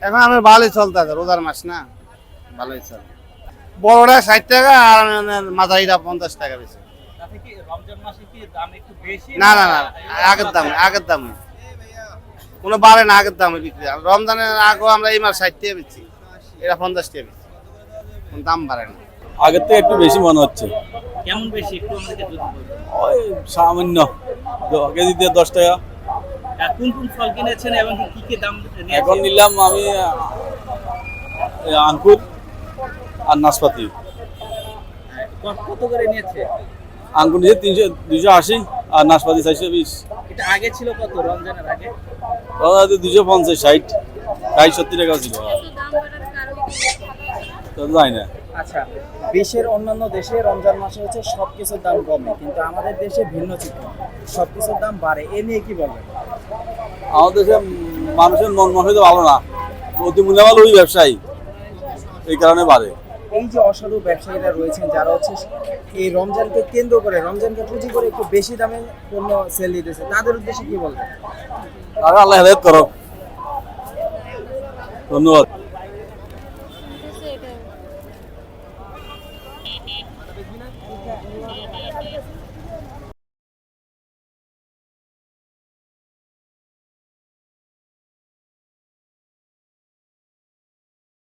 এখন আমার ভালোই চলতে আছে, রোজার মাস না, ভালোই চলে। বড়টা 60 টাকা আর মাঝারিটা 50 টাকা বেশি। না না না, আগের দাম কোনো বাড়ে না, আগের দামে বিক্রি। রমজানের আগেও আমরা এই মাস 60 টাকা বেচছি, এটা 50 টাকা বেচছি, কোনো দাম বাড়ে না। আগের থেকে একটু বেশি মনে হচ্ছে। কেমন বেশি একটু আমাদেরকে যদি বলতেন। ওই সামান্য কেজিতে 10 টাকা। কোন কোন ফল কিনেছেন এবং কি কি দাম নিয়েছেন? এখন নিলাম আমি আঙ্কুর আর নাশপাতি। কত করে নিয়েছে? আঙ্কুর নিয়ে 280 আর নাশপাতি 420। এটা আগে ছিল কত রমজানের আগে? 250, 60, 70 টাকা ছিল। তো যাই না। আচ্ছা, দেশের অন্যান্য দেশে রমজান মাসে হচ্ছে সবকিছুর দাম কমে, কিন্তু আমাদের দেশে ভিন্ন চিত্র, সবকিছুর দাম বাড়ে। এ নিয়ে কি বলবেন? আমাদের দেশে মানুষের মন মানসিকতা ভালো না, অতি মূল্যবান ওই ব্যবসায়ী, এই কারণে বাড়ে। এই যে অসাধু ব্যবসায়ীরা রয়েছেন যারা হচ্ছে এই রমজানকে কেন্দ্র করে, রমজানকে পুঁজি করে একটু বেশি দামে পণ্য সেল দিতেছে, তাদের উদ্দেশ্যে কি বলবেন? আল্লাহ হেদায়েত করুক। ধন্যবাদ।